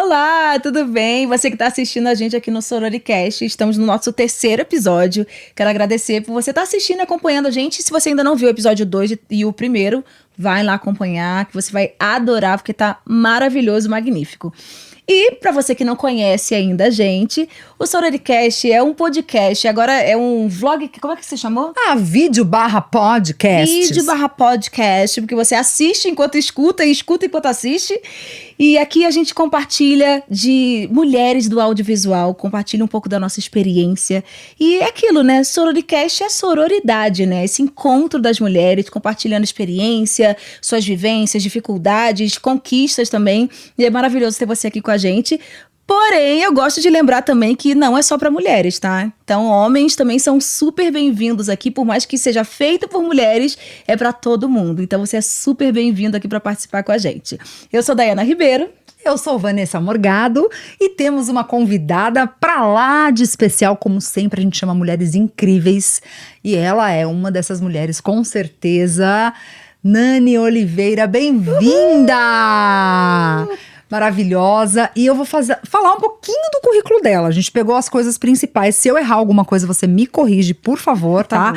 Olá, tudo bem? Você que está assistindo a gente aqui no Sororicast, estamos no nosso 3º episódio. Quero agradecer por você estar assistindo e acompanhando a gente. Se você ainda não viu o episódio 2 e o primeiro, vai lá acompanhar, que você vai adorar, porque tá maravilhoso, magnífico. E para você que não conhece ainda a gente, o Sororicast é um podcast, agora é um vlog, como é que você chamou? Vídeo/podcast. Vídeo/podcast, porque você assiste enquanto escuta e escuta enquanto assiste. E aqui a gente compartilha de mulheres do audiovisual, compartilha um pouco da nossa experiência. E é aquilo, né? Sororicast é sororidade, né? Esse encontro das mulheres, compartilhando experiência, suas vivências, dificuldades, conquistas também. E é maravilhoso ter você aqui com a gente. Porém, eu gosto de lembrar também que não é só para mulheres, tá? Então, homens também são super bem-vindos aqui, por mais que seja feito por mulheres, é para todo mundo. Então, você é super bem-vindo aqui para participar com a gente. Eu sou Dayana Ribeiro. Eu sou Vanessa Morgado e temos uma convidada pra lá de especial, como sempre a gente chama mulheres incríveis. E ela é uma dessas mulheres, com certeza. Nani Oliveira, bem-vinda! Maravilhosa. E eu vou falar um pouquinho do currículo dela. A gente pegou as coisas principais. Se eu errar alguma coisa, você me corrige, por favor, tá?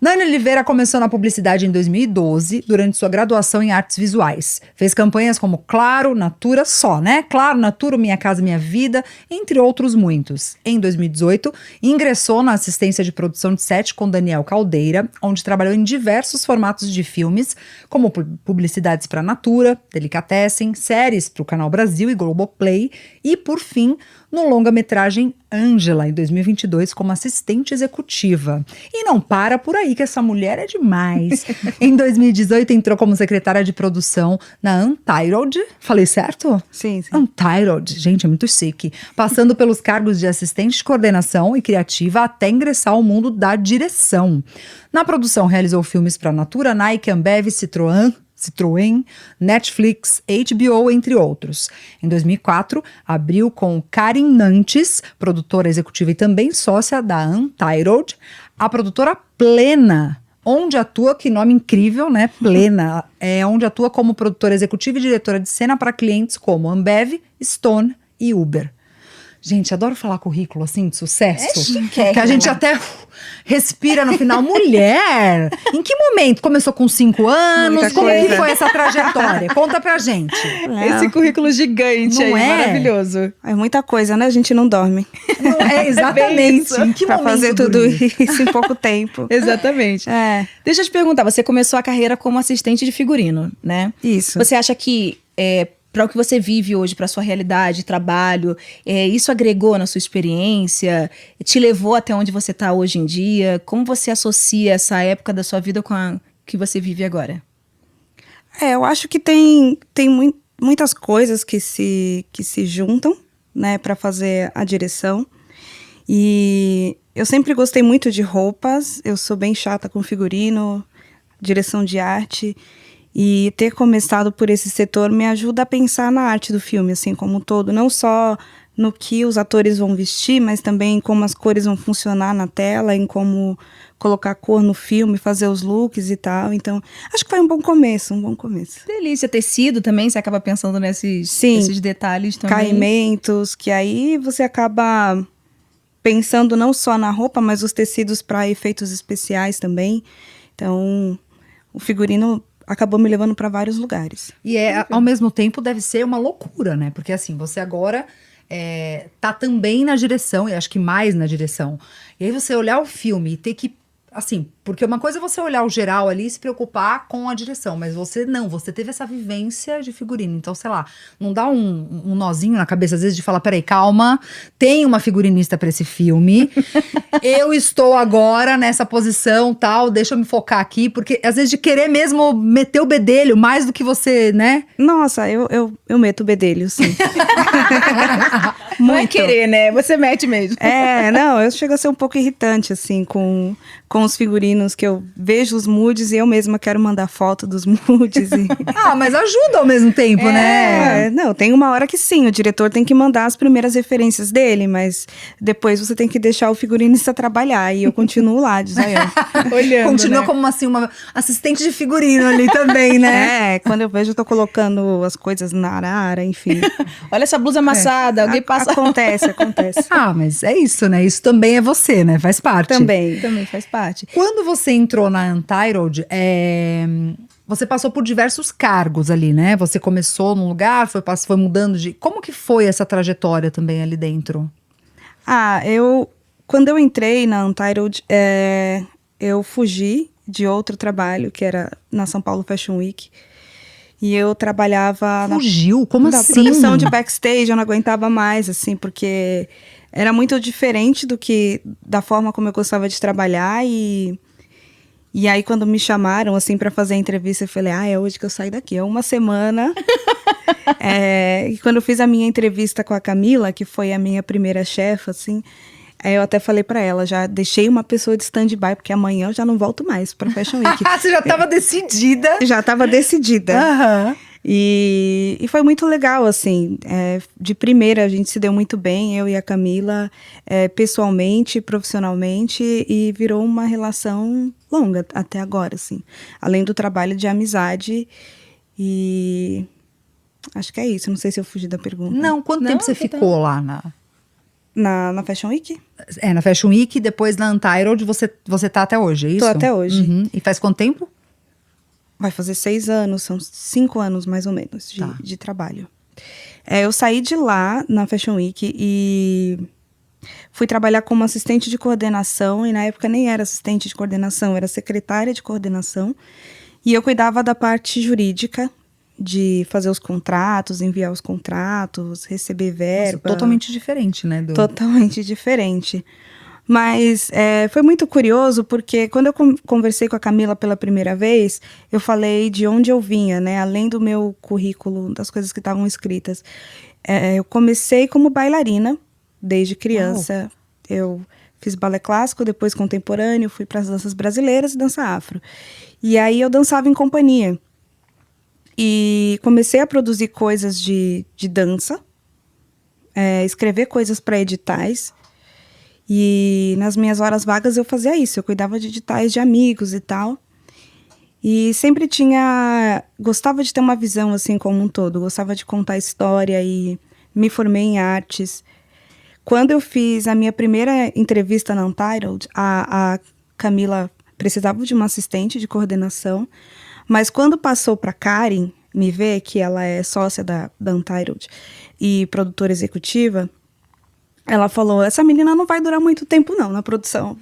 Nani Oliveira começou na publicidade em 2012, durante sua graduação em artes visuais. Fez campanhas como Claro, Natura, só, né? Claro, Natura, Minha Casa Minha Vida, entre outros muitos. Em 2018, ingressou na assistência de produção de set com Daniel Caldeira, onde trabalhou em diversos formatos de filmes, como publicidades para Natura, Delicatessen, séries para o Canal Brasil e Globoplay, e, por fim, no longa-metragem Ângela, em 2022, como assistente executiva. E não para por aí, que essa mulher é demais. Em 2018, entrou como secretária de produção na Untitled. Falei certo? Sim. Untitled. Gente, é muito chique. Passando pelos cargos de assistente de coordenação e criativa até ingressar ao mundo da direção. Na produção, realizou filmes para Natura, Nike, Ambev, Citroën, Netflix, HBO, entre outros. Em 2004, abriu com Karin Nantes, produtora executiva e também sócia da Untitled, a produtora Plena, onde atua, que nome incrível, né? Plena, onde atua como produtora executiva e diretora de cena para clientes como Ambev, Stone e Uber. Gente, adoro falar currículo assim de sucesso. É chique, que a gente até respira no final. Mulher! Em que momento? Começou com 5 anos? Como que foi essa trajetória? Conta pra gente. Esse currículo gigante aí, maravilhoso. É muita coisa, né? A gente não dorme. Não, exatamente. Em que pra momento fazer tudo isso em pouco tempo. Exatamente. Deixa eu te perguntar, você começou a carreira como assistente de figurino, né? Isso. Você acha que para o que você vive hoje, para sua realidade, trabalho, isso agregou na sua experiência? Te levou até onde você está hoje em dia? Como você associa essa época da sua vida com a que você vive agora? Eu acho que tem muitas coisas que se juntam, né, para fazer a direção. E eu sempre gostei muito de roupas, eu sou bem chata com figurino, direção de arte. E ter começado por esse setor me ajuda a pensar na arte do filme, assim, como um todo. Não só no que os atores vão vestir, mas também em como as cores vão funcionar na tela, em como colocar cor no filme, fazer os looks e tal. Então, acho que foi um bom começo. Delícia. Tecido também, você acaba pensando nesses detalhes também. Caimentos, que aí você acaba pensando não só na roupa, mas os tecidos para efeitos especiais também. Então, o figurino acabou me levando para vários lugares. E ao mesmo tempo deve ser uma loucura, né? Porque assim, você agora tá também na direção, e acho que mais na direção. E aí você olhar o filme e ter que, assim, porque uma coisa é você olhar o geral ali e se preocupar com a direção, mas você teve essa vivência de figurino. Então, sei lá, não dá um nozinho na cabeça às vezes de falar, peraí, calma, tem uma figurinista para esse filme, eu estou agora nessa posição, tal, deixa eu me focar aqui, porque às vezes de querer mesmo meter o bedelho mais do que você, né? Nossa, eu meto o bedelho, sim. Não é querer, né? Você mete mesmo. Não, eu chego a ser um pouco irritante, assim, com com os figurinos, que eu vejo os moods e eu mesma quero mandar foto dos moods. Mas ajuda ao mesmo tempo, né? Não, tem uma hora que sim, o diretor tem que mandar as primeiras referências dele, mas depois você tem que deixar o figurinista trabalhar, e eu continuo lá, olhando, Continua né? como assim, uma assistente de figurino ali também, né? Quando eu vejo, eu tô colocando as coisas na arara, enfim. Olha essa blusa amassada, alguém passa... Acontece. Mas é isso, né? Isso também é você, né? Faz parte. Também faz parte. Quando você entrou na Untitled, você passou por diversos cargos ali, né? Você começou num lugar, foi mudando de... Como que foi essa trajetória também ali dentro? Quando eu entrei na Untitled, eu fugi de outro trabalho, que era na São Paulo Fashion Week. E eu trabalhava... Fugiu? Como na assim? produção de backstage, eu não aguentava mais, assim, porque era muito diferente da forma como eu gostava de trabalhar. E aí, quando me chamaram, assim, para fazer a entrevista, eu falei, é hoje que eu saio daqui. É uma semana. E quando eu fiz a minha entrevista com a Camila, que foi a minha primeira chefe, assim... Aí eu até falei pra ela, já deixei uma pessoa de stand-by, porque amanhã eu já não volto mais pra Fashion Week. Você já estava decidida? Já estava decidida. Aham. E foi muito legal, assim. De primeira, a gente se deu muito bem, eu e a Camila, pessoalmente, profissionalmente, e virou uma relação longa até agora, assim. Além do trabalho de amizade. E acho que é isso. Não sei se eu fugi da pergunta. Não, quanto tempo você ficou lá na Fashion Week? Na Fashion Week, depois na Untitled, você tá até hoje, é isso? Tô até hoje. Uhum. E faz quanto tempo? Vai fazer 6 anos, são 5 anos mais ou menos de trabalho. Eu saí de lá na Fashion Week e fui trabalhar como assistente de coordenação, e na época nem era assistente de coordenação, era secretária de coordenação. E eu cuidava da parte jurídica, de fazer os contratos, enviar os contratos, receber verba. Nossa, totalmente diferente, né? Totalmente diferente. Mas foi muito curioso, porque quando eu conversei com a Camila pela primeira vez, eu falei de onde eu vinha, né? Além do meu currículo, das coisas que estavam escritas. Eu comecei como bailarina, desde criança. Eu fiz balé clássico, depois contemporâneo, fui para as danças brasileiras e dança afro. E aí eu dançava em companhia. E comecei a produzir coisas de dança, escrever coisas para editais. E nas minhas horas vagas eu fazia isso, eu cuidava de editais de amigos e tal. E sempre gostava de ter uma visão assim como um todo, gostava de contar história e me formei em artes. Quando eu fiz a minha primeira entrevista na Untitled, a Camila precisava de uma assistente de coordenação, mas quando passou para Karen me ver, que ela é sócia da Untitled e produtora executiva, ela falou, essa menina não vai durar muito tempo não na produção.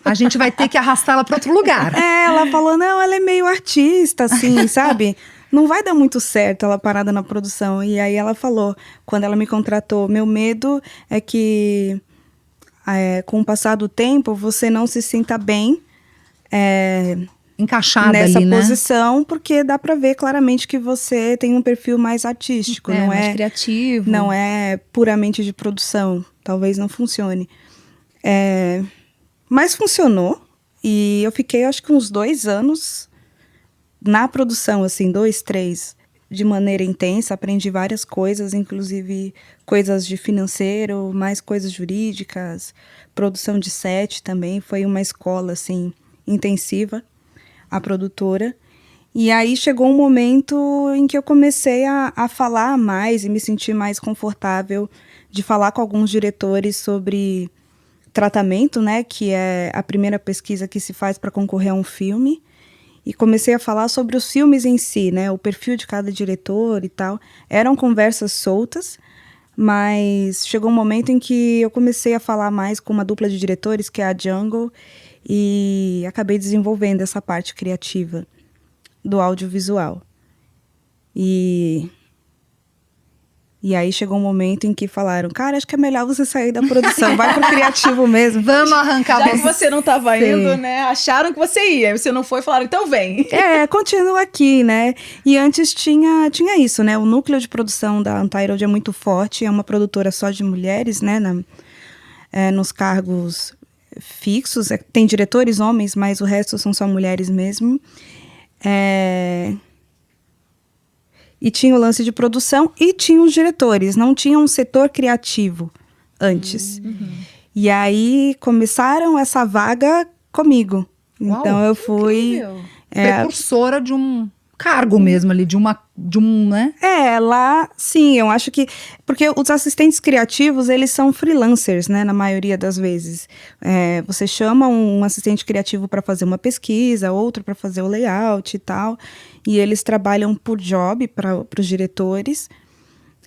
A gente vai ter que arrastá-la para outro lugar. Ela falou, não, ela é meio artista, assim, sabe? Não vai dar muito certo ela parada na produção. E aí ela falou, quando ela me contratou, meu medo é que com o passar do tempo você não se sinta bem encaixada nessa ali, né? posição, porque dá pra ver claramente que você tem um perfil mais artístico, não mais criativo. Não é puramente de produção, talvez não funcione. Mas funcionou, e eu fiquei acho que uns 2 anos na produção, assim, 2, 3, de maneira intensa, aprendi várias coisas, inclusive coisas de financeiro, mais coisas jurídicas, produção de set também, foi uma escola, assim, intensiva, a produtora. E aí chegou um momento em que eu comecei a falar mais e me sentir mais confortável de falar com alguns diretores sobre tratamento, né, que é a primeira pesquisa que se faz para concorrer a um filme. E comecei a falar sobre os filmes em si, né, o perfil de cada diretor e tal. Eram conversas soltas, mas chegou um momento em que eu comecei a falar mais com uma dupla de diretores, que é a Jungle, e acabei desenvolvendo essa parte criativa do audiovisual. E aí chegou um momento em que falaram, cara, acho que é melhor você sair da produção, vai pro criativo mesmo. Vamos arrancar Já que você não estava indo, né? Acharam que você ia, aí você não foi e falaram, então vem. Continua aqui, né? E antes tinha isso, né? O núcleo de produção da Untitled é muito forte, é uma produtora só de mulheres, né? Nos cargos fixos. Tem diretores homens, mas o resto são só mulheres mesmo. E tinha o lance de produção e tinha os diretores. Não tinha um setor criativo antes. E aí começaram essa vaga comigo. Uau, então eu fui precursora de um cargo mesmo ali, de um, né? Lá, sim, eu acho que... Porque os assistentes criativos, eles são freelancers, né, na maioria das vezes. Você chama um assistente criativo para fazer uma pesquisa, outro para fazer o layout e tal, e eles trabalham por job para os diretores,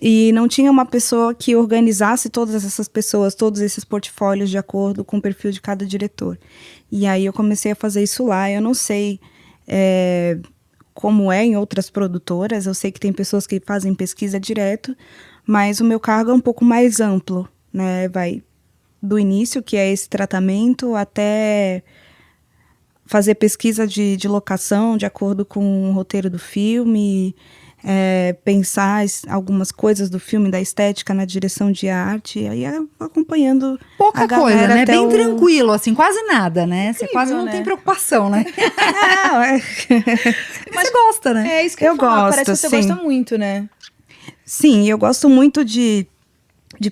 e não tinha uma pessoa que organizasse todas essas pessoas, todos esses portfólios de acordo com o perfil de cada diretor. E aí eu comecei a fazer isso lá. Eu não sei como é em outras produtoras, eu sei que tem pessoas que fazem pesquisa direto, mas o meu cargo é um pouco mais amplo, né? Vai do início, que é esse tratamento, até fazer pesquisa de locação de acordo com o roteiro do filme, pensar algumas coisas do filme, da estética na direção de arte, e aí acompanhando pouca a galera coisa, né? até Bem tranquilo, assim, quase nada, né? Você Incrível, quase não né? tem preocupação, né? Não, Mas você gosta, né? É isso que eu Eu falo, gosto, parece que você sim. gosta muito, né? Sim, eu gosto muito de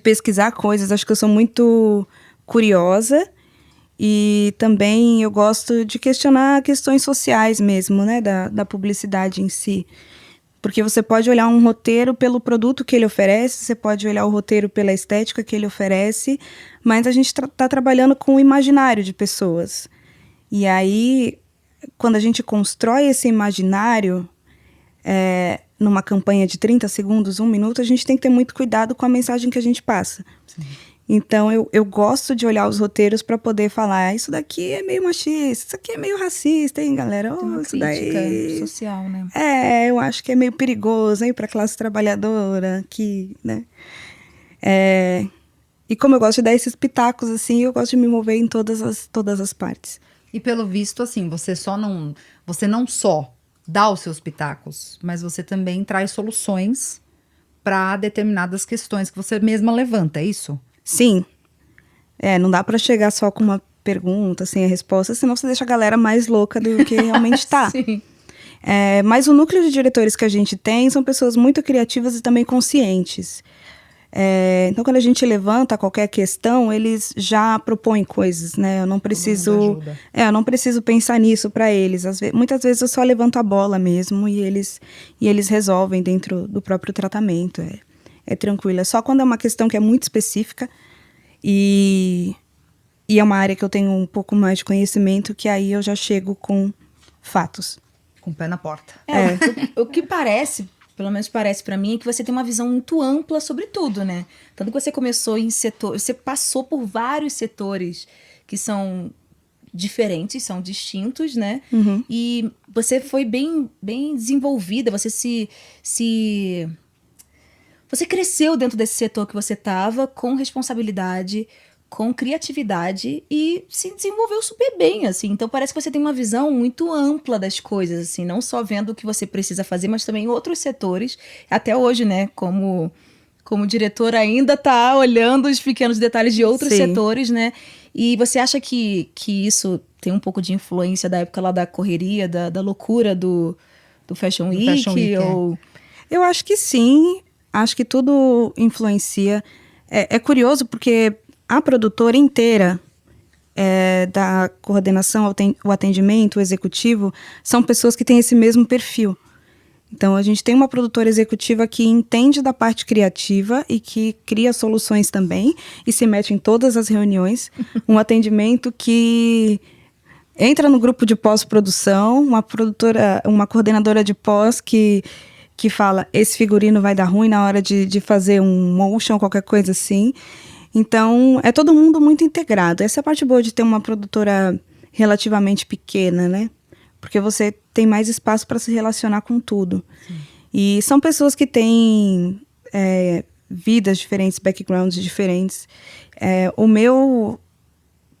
pesquisar coisas, acho que eu sou muito curiosa e também eu gosto de questionar questões sociais mesmo, né, da publicidade em si. Porque você pode olhar um roteiro pelo produto que ele oferece, você pode olhar o roteiro pela estética que ele oferece, mas a gente tá trabalhando com o imaginário de pessoas. E aí, quando a gente constrói esse imaginário, numa campanha de 30 segundos, 1 minuto, a gente tem que ter muito cuidado com a mensagem que a gente passa. Sim. Então, eu gosto de olhar os roteiros para poder falar, isso daqui é meio machista, isso aqui é meio racista, hein, galera? Tem uma Isso crítica daí... social, né? Eu acho que é meio perigoso, hein, para a classe trabalhadora, que, né? E como eu gosto de dar esses pitacos, assim, eu gosto de me mover em todas as partes. E pelo visto, assim, você não só dá os seus pitacos, mas você também traz soluções para determinadas questões que você mesma levanta, é isso? Sim. Não dá para chegar só com uma pergunta, sem a resposta, senão você deixa a galera mais louca do que realmente tá. Sim. Mas o núcleo de diretores que a gente tem são pessoas muito criativas e também conscientes. Então, quando a gente levanta qualquer questão, eles já propõem coisas, né? Eu não preciso pensar nisso para eles. Muitas vezes eu só levanto a bola mesmo e eles resolvem dentro do próprio tratamento. É tranquilo. É só quando é uma questão que é muito específica e é uma área que eu tenho um pouco mais de conhecimento, que aí eu já chego com fatos. Com o pé na porta. O que parece... Pelo menos parece pra mim, é que você tem uma visão muito ampla sobre tudo, né? Tanto que você começou em setor... Você passou por vários setores que são diferentes, são distintos, né? Uhum. E você foi bem desenvolvida, você Você cresceu dentro desse setor que você estava com responsabilidade, com criatividade e se desenvolveu super bem, assim. Então parece que você tem uma visão muito ampla das coisas, assim, não só vendo o que você precisa fazer, mas também em outros setores. Até hoje, né, como diretor ainda tá olhando os pequenos detalhes de outros Sim. setores, né? E você acha que isso tem um pouco de influência da época lá da correria, da loucura do Fashion Week? Fashion Week, ou... Eu acho que sim, acho que tudo influencia. É curioso porque a produtora inteira da coordenação, o atendimento, o executivo, são pessoas que têm esse mesmo perfil. Então, a gente tem uma produtora executiva que entende da parte criativa e que cria soluções também e se mete em todas as reuniões. Um atendimento que entra no grupo de pós-produção, uma coordenadora de pós que fala, esse figurino vai dar ruim na hora de fazer um motion, qualquer coisa assim. Então, é todo mundo muito integrado. Essa é a parte boa de ter uma produtora relativamente pequena, né? Porque você tem mais espaço para se relacionar com tudo. Sim. E são pessoas que têm vidas diferentes, backgrounds diferentes. O meu...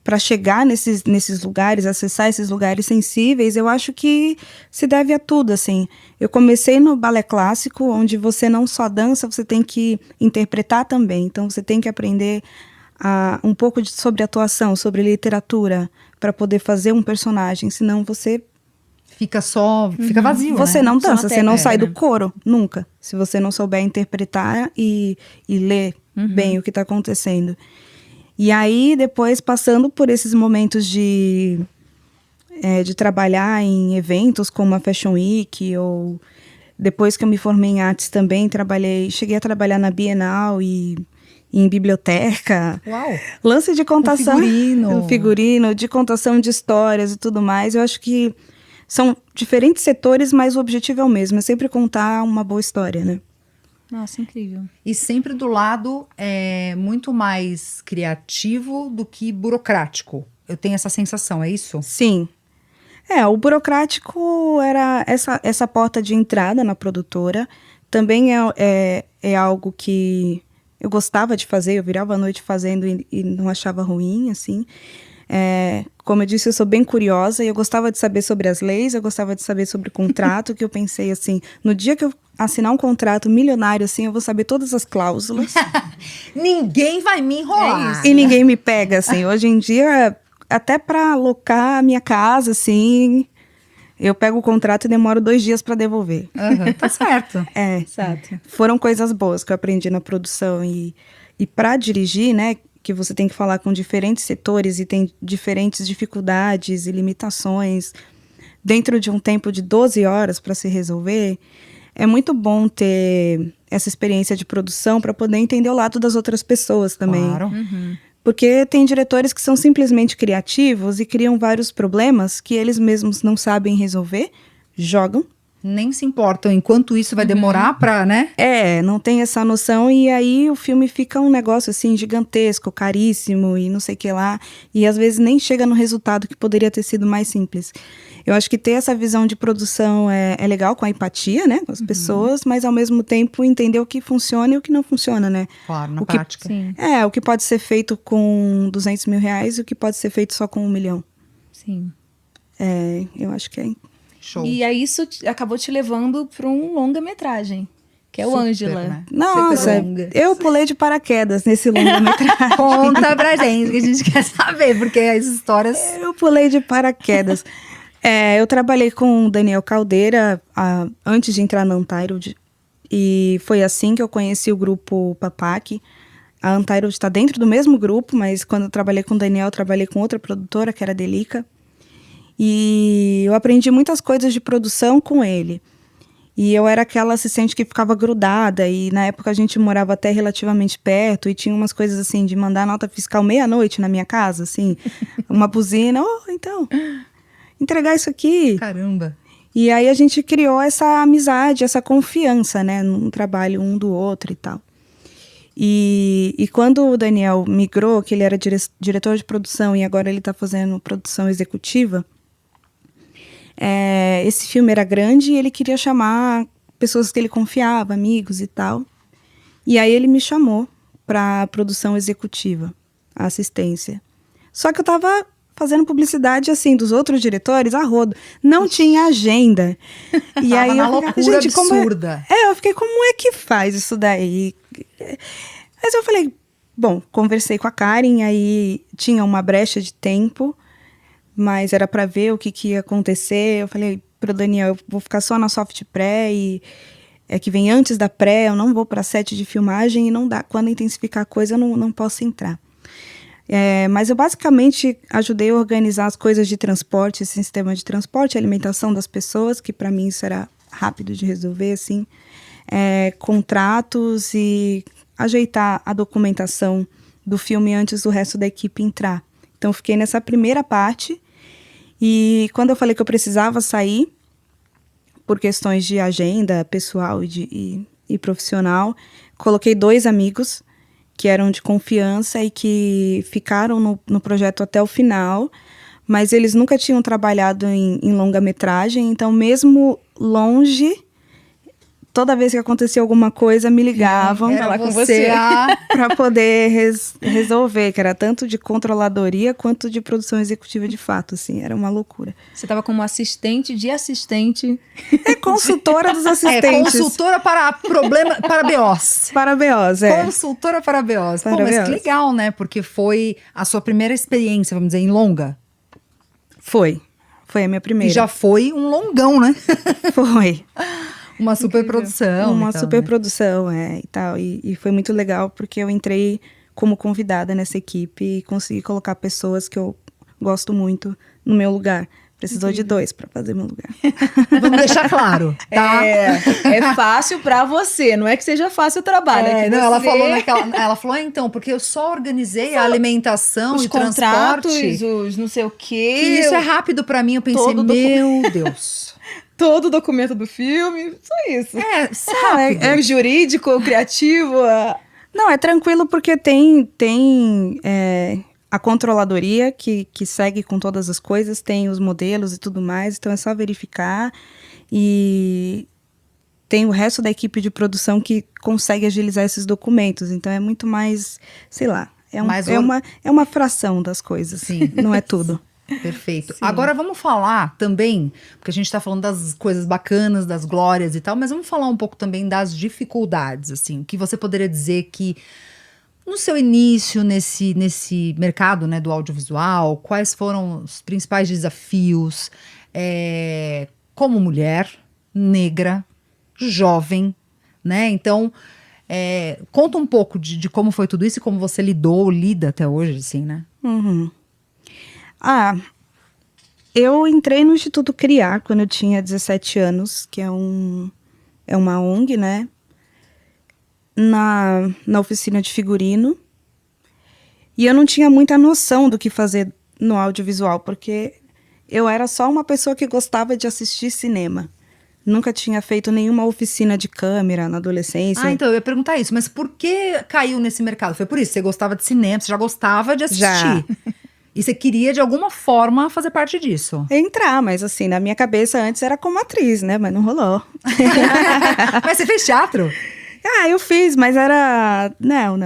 Para chegar nesses lugares, acessar esses lugares sensíveis, eu acho que se deve a tudo, assim. Eu comecei no balé clássico, onde você não só dança, você tem que interpretar também. Então, você tem que aprender um pouco sobre atuação, sobre literatura, para poder fazer um personagem, senão você Fica vazio, você né? não Só uma dança, você não técnica, sai do né? coro, nunca. Se você não souber interpretar e ler bem o que está acontecendo. E aí, depois, passando por esses momentos de trabalhar em eventos como a Fashion Week, ou depois que eu me formei em artes também, cheguei a trabalhar na Bienal e em biblioteca. Uau! Lance de contação, Figurino. de contação de histórias e tudo mais. Eu acho que são diferentes setores, mas o objetivo é o mesmo, é sempre contar uma boa história, né? Nossa, incrível. E sempre do lado muito mais criativo do que burocrático. Eu tenho essa sensação, é isso? Sim. O burocrático era essa porta de entrada na produtora. Também é algo que eu gostava de fazer, eu virava a noite fazendo e não achava ruim, assim. Como eu disse, eu sou bem curiosa e eu gostava de saber sobre as leis, eu gostava de saber sobre o contrato, que eu pensei assim, no dia que eu assinar um contrato milionário, assim, eu vou saber todas as cláusulas. Ninguém vai me enrolar. E ninguém me pega, assim. Hoje em dia, até para alocar a minha casa, assim, eu pego o contrato e demoro 2 dias para devolver. Tá certo. Exato. Foram coisas boas que eu aprendi na produção. E para dirigir, né, que você tem que falar com diferentes setores e tem diferentes dificuldades e limitações dentro de um tempo de 12 horas para se resolver, é muito bom ter essa experiência de produção para poder entender o lado das outras pessoas também. Claro. Porque tem diretores que são simplesmente criativos e criam vários problemas que eles mesmos não sabem resolver, jogam. Nem se importam enquanto isso vai demorar pra, né? Não tem essa noção e aí o filme fica um negócio assim gigantesco, caríssimo e não sei o que lá. E às vezes nem chega no resultado que poderia ter sido mais simples. Eu acho que ter essa visão de produção é legal com a empatia, né? Com as pessoas, mas ao mesmo tempo entender o que funciona e o que não funciona, né? Claro, na O que- prática. Sim, O que pode ser feito com 200 mil reais e o que pode ser feito só com 1 milhão. sim. Eu acho que é... Show. E aí isso acabou te levando para um longa-metragem, que é o Super, Ângela. né? Nossa, longa. eu pulei de paraquedas nesse longa-metragem. Conta pra gente, que a gente quer saber, porque as histórias... Eu pulei de paraquedas. Eu trabalhei com o Daniel Caldeira antes de entrar na Untitled. E foi assim que eu conheci o grupo Papac. A Untitled está dentro do mesmo grupo, mas quando eu trabalhei com o Daniel, eu trabalhei com outra produtora, que era a Delica. E eu aprendi muitas coisas de produção com ele. E eu era aquela assistente que ficava grudada, e na época a gente morava até relativamente perto, e tinha umas coisas assim, de mandar nota fiscal meia-noite na minha casa, assim, uma buzina, então, entregar isso aqui. Caramba. E aí a gente criou essa amizade, essa confiança, né, no trabalho um do outro e tal. E quando o Daniel migrou, que ele era diretor de produção e agora ele está fazendo produção executiva, esse filme era grande e ele queria chamar pessoas que ele confiava, amigos e tal. E aí ele me chamou para produção executiva, a assistência. Só que eu tava fazendo publicidade, assim, dos outros diretores a rodo. Não tinha agenda. E Tava aí na eu loucura falei, gente, absurda. eu fiquei, como é que faz isso daí? Mas eu falei, bom, conversei com a Karen, aí tinha uma brecha de tempo, mas era para ver o que ia acontecer. Eu falei pro Daniel, eu vou ficar só na soft pré e que vem antes da pré, eu não vou para set de filmagem e não dá. Quando intensificar a coisa, eu não posso entrar. Mas eu basicamente ajudei a organizar as coisas de transporte, esse sistema de transporte, alimentação das pessoas, que para mim isso era rápido de resolver, assim, contratos e ajeitar a documentação do filme antes do resto da equipe entrar. Então, fiquei nessa primeira parte. E quando eu falei que eu precisava sair, por questões de agenda pessoal e profissional, coloquei 2 amigos que eram de confiança e que ficaram no projeto até o final, mas eles nunca tinham trabalhado em longa-metragem, então mesmo longe, toda vez que acontecia alguma coisa, me ligavam Era com você para poder resolver, que era tanto de controladoria quanto de produção executiva de fato, assim, era uma loucura. Você estava como assistente de assistente. É consultora dos assistentes. Consultora para BOs. Para BOs, é. Consultora para BOs. Pô, Para mas BOs. que legal, né? Porque foi a sua primeira experiência, vamos dizer, em longa. Foi a minha primeira. E já foi um longão, né? Foi. Uma superprodução. Uma e tal, superprodução, e tal. E foi muito legal porque eu entrei como convidada nessa equipe e consegui colocar pessoas que eu gosto muito no meu lugar. Precisou de 2 para fazer meu lugar. Vamos deixar claro, tá? É fácil pra você, não é que seja fácil o trabalho. É que não, ela você- falou, né, ela falou, então, porque eu só organizei a alimentação os e contratos, transporte. os não sei o quê. Que isso é rápido pra mim. Eu pensei, Todo meu Deus. Todo o documento do filme, só isso. Rápido. O jurídico, o criativo, Não, é tranquilo porque tem a controladoria que segue com todas as coisas, tem os modelos e tudo mais, então é só verificar. E tem o resto da equipe de produção que consegue agilizar esses documentos. Então é muito mais, sei lá, é uma fração das coisas. Sim. Não é tudo. Perfeito. Agora vamos falar também, porque a gente tá falando das coisas bacanas, das glórias e tal, mas vamos falar um pouco também das dificuldades, assim, o que você poderia dizer que no seu início nesse mercado, né, do audiovisual, quais foram os principais desafios como mulher, negra, jovem, né? Então, conta um pouco de como foi tudo isso e como você lida até hoje, assim, né? Uhum. Eu entrei no Instituto Criar quando eu tinha 17 anos, que é uma ONG, né? Na oficina de figurino. E eu não tinha muita noção do que fazer no audiovisual, porque eu era só uma pessoa que gostava de assistir cinema. Nunca tinha feito nenhuma oficina de câmera na adolescência. Então, eu ia perguntar isso, mas por que caiu nesse mercado? Foi por isso? Você gostava de cinema, você já gostava de assistir. Já. E você queria, de alguma forma, fazer parte disso. Entrar, mas assim, na minha cabeça antes era como atriz, né? Mas não rolou. Mas você fez teatro? Eu fiz, mas era... Não.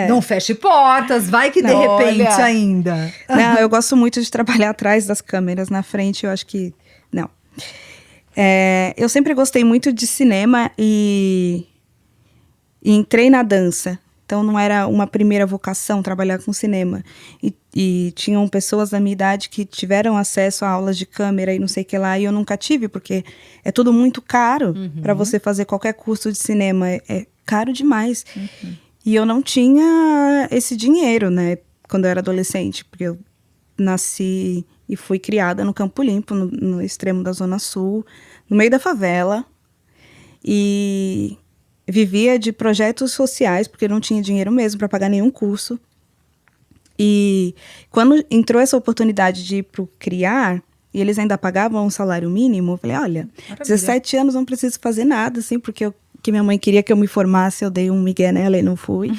Não feche portas, vai que de Não, repente olha. ainda. Não, eu gosto muito de trabalhar atrás das câmeras, na frente eu acho que... Não. Eu sempre gostei muito de cinema e entrei na dança. Então não era uma primeira vocação trabalhar com cinema. E tinham pessoas da minha idade que tiveram acesso a aulas de câmera e não sei o que lá, e eu nunca tive, porque é tudo muito caro para você fazer qualquer curso de cinema. É caro demais. E eu não tinha esse dinheiro, né, quando eu era adolescente, porque eu nasci e fui criada no Campo Limpo, no extremo da Zona Sul, no meio da favela. E vivia de projetos sociais, porque não tinha dinheiro mesmo para pagar nenhum curso. E quando entrou essa oportunidade de ir para o Criar, e eles ainda pagavam um salário mínimo, eu falei, olha, Maravilha. 17 anos não preciso fazer nada, assim, porque que minha mãe queria que eu me formasse, eu dei um migué nela e não fui.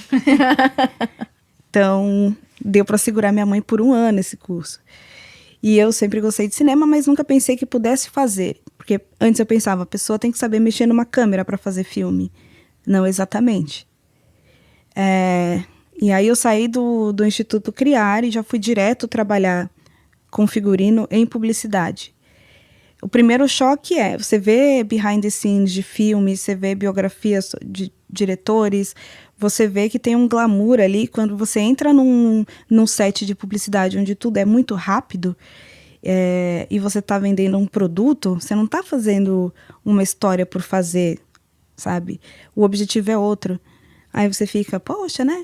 Então, deu para segurar minha mãe por 1 ano esse curso. E eu sempre gostei de cinema, mas nunca pensei que pudesse fazer. Porque antes eu pensava, a pessoa tem que saber mexer numa câmera para fazer filme. Não exatamente. E aí eu saí do Instituto Criar e já fui direto trabalhar com figurino em publicidade. O primeiro choque você vê behind the scenes de filmes, você vê biografias de diretores, você vê que tem um glamour ali. Quando você entra num set de publicidade onde tudo é muito rápido, e você está vendendo um produto, você não está fazendo uma história por fazer, sabe? O objetivo é outro. Aí você fica, poxa, né?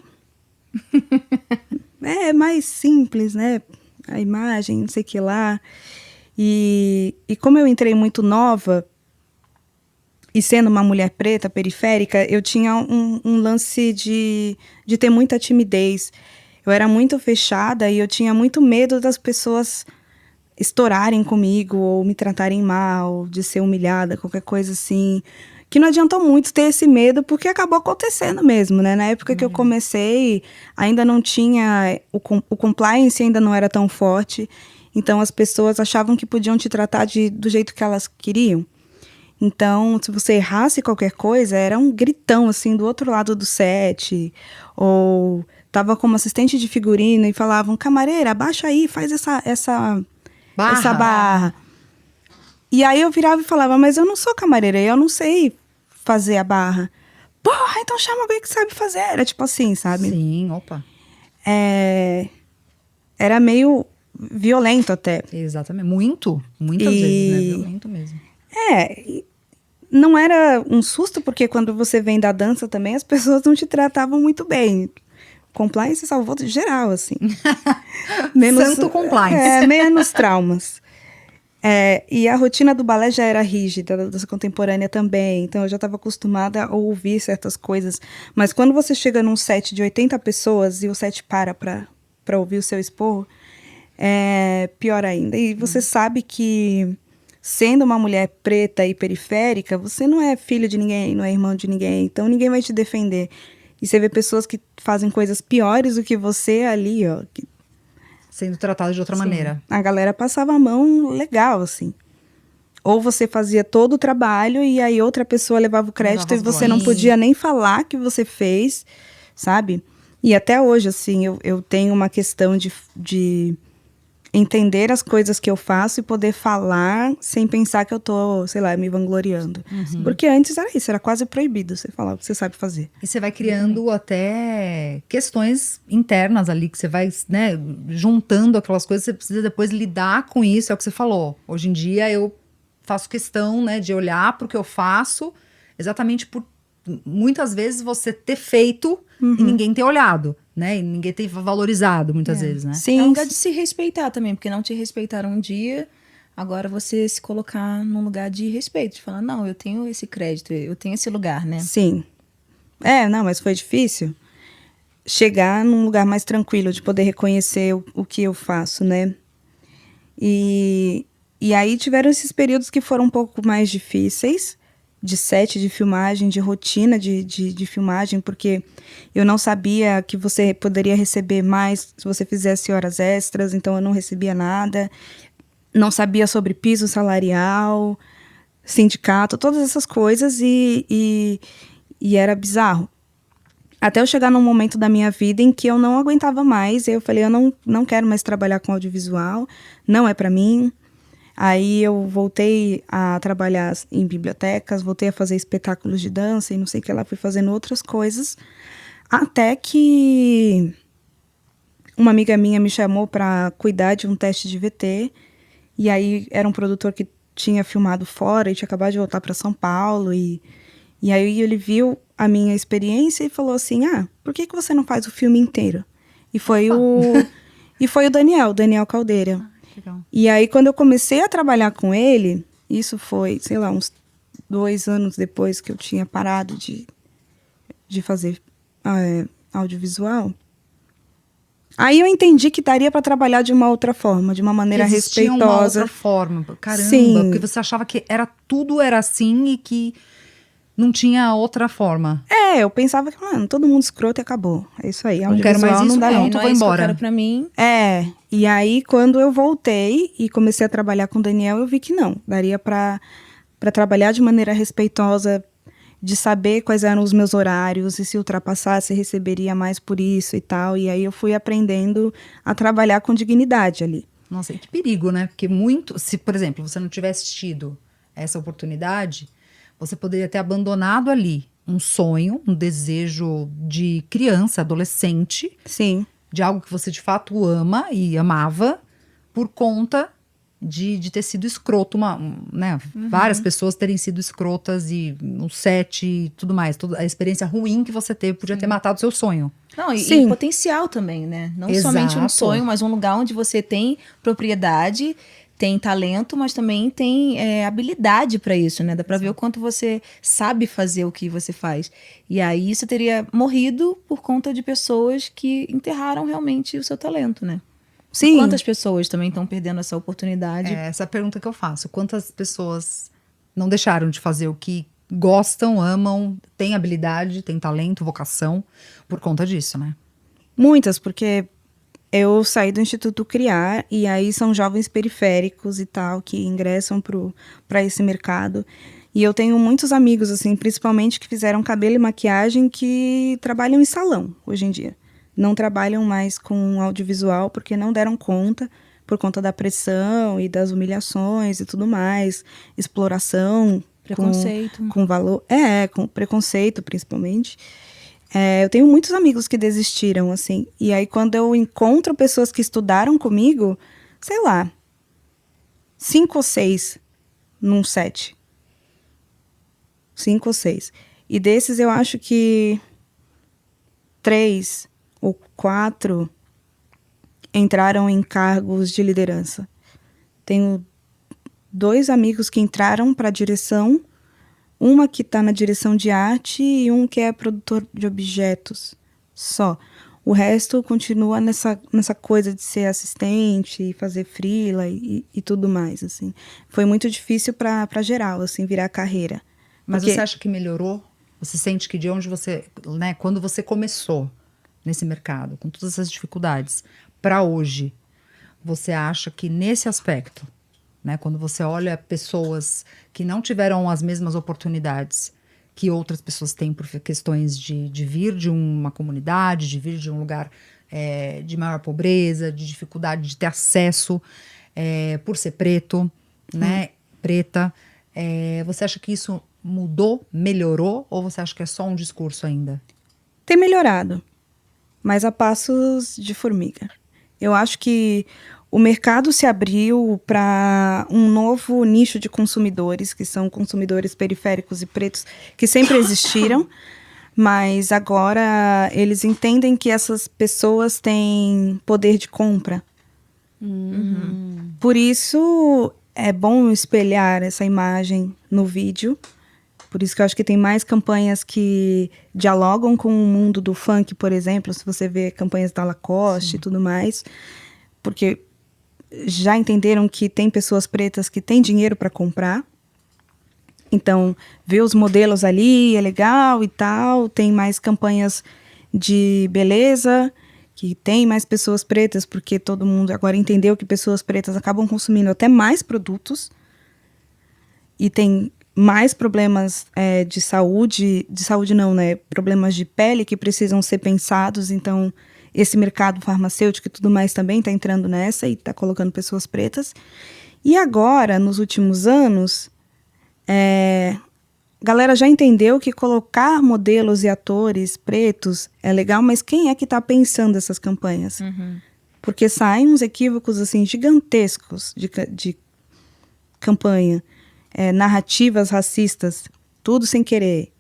É mais simples, né? A imagem, não sei o que lá. E como eu entrei muito nova, e sendo uma mulher preta, periférica, eu tinha um lance de ter muita timidez. Eu era muito fechada e eu tinha muito medo das pessoas estourarem comigo ou me tratarem mal, de ser humilhada, qualquer coisa assim. Que não adiantou muito ter esse medo, porque acabou acontecendo mesmo, né? Na época que eu comecei, ainda não tinha... O compliance ainda não era tão forte. Então, as pessoas achavam que podiam te tratar do jeito que elas queriam. Então, se você errasse qualquer coisa, era um gritão, assim, do outro lado do set. Ou tava como assistente de figurino e falavam, camareira, abaixa aí, faz essa barra. E aí eu virava e falava, mas eu não sou camareira, eu não sei fazer a barra. Porra, então chama alguém que sabe fazer. Era tipo assim, sabe? Sim, opa. Era meio violento até. Exatamente. Muitas vezes, né? Violento mesmo. Não era um susto, porque quando você vem da dança também, as pessoas não te tratavam muito bem. Compliance salvou de geral, assim. Santo compliance. Menos traumas. E a rotina do balé já era rígida, da dança contemporânea também. Então, eu já estava acostumada a ouvir certas coisas. Mas quando você chega num set de 80 pessoas e o set para ouvir o seu esporro, é pior ainda. E você sabe que, sendo uma mulher preta e periférica, você não é filho de ninguém, não é irmão de ninguém. Então, ninguém vai te defender. E você vê pessoas que fazem coisas piores do que você ali, ó. Sendo tratado de outra maneira. A galera passava a mão legal, assim. Ou você fazia todo o trabalho e aí outra pessoa levava o crédito e você não podia nem falar que você fez, sabe? E até hoje, assim, eu tenho uma questão de entender as coisas que eu faço e poder falar sem pensar que eu tô, sei lá, me vangloriando. Porque antes era isso, era quase proibido você falar o que você sabe fazer. E você vai criando até questões internas ali, que você vai, né, juntando aquelas coisas, você precisa depois lidar com isso, é o que você falou. Hoje em dia eu faço questão, né, de olhar para o que eu faço, exatamente por muitas vezes você ter feito e ninguém ter olhado, né? E ninguém ter valorizado muitas vezes, né? Sim. É um lugar de se respeitar também, porque não te respeitaram um dia, agora você se colocar num lugar de respeito, de falar, não, eu tenho esse crédito, eu tenho esse lugar, né? Sim. Não, mas foi difícil chegar num lugar mais tranquilo, de poder reconhecer o que eu faço, né? E aí tiveram esses períodos que foram um pouco mais difíceis, de set, de filmagem, de rotina de filmagem, porque eu não sabia que você poderia receber mais se você fizesse horas extras, então eu não recebia nada. Não sabia sobre piso salarial, sindicato, todas essas coisas e era bizarro. Até eu chegar num momento da minha vida em que eu não aguentava mais, eu falei, eu não quero mais trabalhar com audiovisual, não é para mim. Aí eu voltei a trabalhar em bibliotecas, voltei a fazer espetáculos de dança e não sei o que lá, fui fazendo outras coisas. Até que uma amiga minha me chamou para cuidar de um teste de VT. E aí era um produtor que tinha filmado fora e tinha acabado de voltar para São Paulo. E aí ele viu a minha experiência e falou assim, por que você não faz o filme inteiro? E foi o Daniel Caldeira. E aí, quando eu comecei a trabalhar com ele, isso foi, sei lá, uns 2 anos depois que eu tinha parado de fazer audiovisual. Aí eu entendi que daria para trabalhar de uma outra forma, de uma maneira respeitosa. Uma outra forma, caramba, sim. Porque você achava que tudo era assim e que não tinha outra forma. Eu pensava que, todo mundo escroto e acabou. É isso aí. Não quero mais isso, não dá não. Então Vou embora. Para mim. E aí quando eu voltei e comecei a trabalhar com o Daniel, eu vi que não. Daria para trabalhar de maneira respeitosa, de saber quais eram os meus horários e se ultrapassasse, receberia mais por isso e tal. E aí eu fui aprendendo a trabalhar com dignidade ali. Nossa, e que perigo, né? Porque se, por exemplo, você não tivesse tido essa oportunidade, você poderia ter abandonado ali um sonho, um desejo de criança, adolescente. Sim. De algo que você de fato ama e amava, por conta de ter sido escroto, né? Várias pessoas terem sido escrotas e no set e tudo mais. Toda a experiência ruim que você teve podia ter matado seu sonho. Não, e potencial também, né? Não somente um sonho, mas um lugar onde você tem propriedade, tem talento, mas também tem habilidade para isso, né? Dá para ver o quanto você sabe fazer o que você faz. E aí você teria morrido por conta de pessoas que enterraram realmente o seu talento, né? Sim. Quantas pessoas também estão perdendo essa oportunidade? Essa é a pergunta que eu faço. Quantas pessoas não deixaram de fazer o que gostam, amam, têm habilidade, têm talento, vocação, por conta disso, né? Muitas, porque eu saí do Instituto Criar e aí são jovens periféricos e tal que ingressam para esse mercado. E eu tenho muitos amigos, assim, principalmente que fizeram cabelo e maquiagem, que trabalham em salão hoje em dia. Não trabalham mais com audiovisual porque não deram conta, por conta da pressão e das humilhações e tudo mais, exploração. Preconceito. Com valor. Com preconceito, principalmente. Eu tenho muitos amigos que desistiram, assim. E aí, quando eu encontro pessoas que estudaram comigo, sei lá, 5 ou 6 num set. 5 ou 6. E desses, eu acho que 3 ou 4 entraram em cargos de liderança. Tenho 2 amigos que entraram para a direção, uma que está na direção de arte e um que é produtor de objetos, só. O resto continua nessa coisa de ser assistente, fazer freela e tudo mais, assim. Foi muito difícil para geral, assim, virar carreira. Mas Porque você acha que melhorou? Você sente que de onde você, né, quando você começou nesse mercado, com todas essas dificuldades, para hoje, você acha que nesse aspecto, né, quando você olha pessoas que não tiveram as mesmas oportunidades que outras pessoas têm por questões de vir de uma comunidade, de vir de um lugar de maior pobreza, de dificuldade de ter acesso, por ser preto, né, preta, você acha que isso mudou, melhorou, ou você acha que é só um discurso ainda? tem melhorado, mas a passos de formiga. Eu acho que o mercado se abriu para um novo nicho de consumidores, que são consumidores periféricos e pretos, que sempre existiram, mas agora eles entendem que essas pessoas têm poder de compra. Por isso é bom espelhar essa imagem no vídeo. Por isso que eu acho que tem mais campanhas que dialogam com o mundo do funk, por exemplo, se você vê campanhas da Lacoste e tudo mais, porque já entenderam que tem pessoas pretas que têm dinheiro para comprar. Então, ver os modelos ali é legal e tal. Tem mais campanhas de beleza, que tem mais pessoas pretas, porque todo mundo agora entendeu que pessoas pretas acabam consumindo até mais produtos. E tem mais problemas de saúde não, né? Problemas de pele que precisam ser pensados. Então, esse mercado farmacêutico e tudo mais também está entrando nessa e está colocando pessoas pretas. E agora, nos últimos anos, a galera já entendeu que colocar modelos e atores pretos é legal, mas quem é que está pensando essas campanhas? Porque saem uns equívocos assim, gigantescos de campanha. Narrativas racistas, tudo sem querer.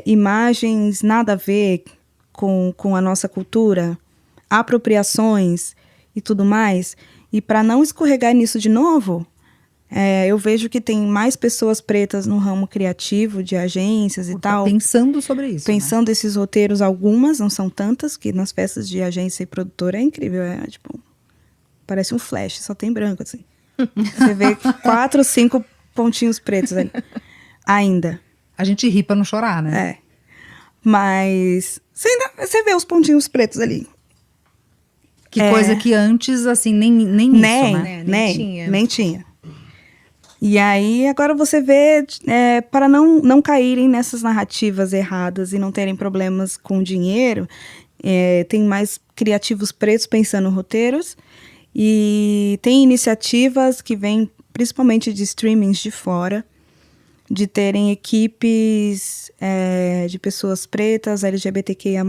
Imagens nada a ver com a nossa cultura, apropriações e tudo mais. E para não escorregar nisso de novo, eu vejo que tem mais pessoas pretas no ramo criativo, de agências e tal. Pensando sobre isso. Pensando esses roteiros, algumas, não são tantas, que nas festas de agência e produtora é incrível. Tipo, parece um flash, só tem branco, assim. Você vê 4, 5 pontinhos pretos ali. Ainda. A gente ri pra não chorar, né? Mas você vê os pontinhos pretos ali. Que coisa que antes, assim, nem isso, né? Nem tinha. E aí, agora você vê, para não caírem nessas narrativas erradas e não terem problemas com dinheiro, tem mais criativos pretos pensando em roteiros. E tem iniciativas que vêm principalmente de streamings de fora, de terem equipes de pessoas pretas, LGBTQIA+,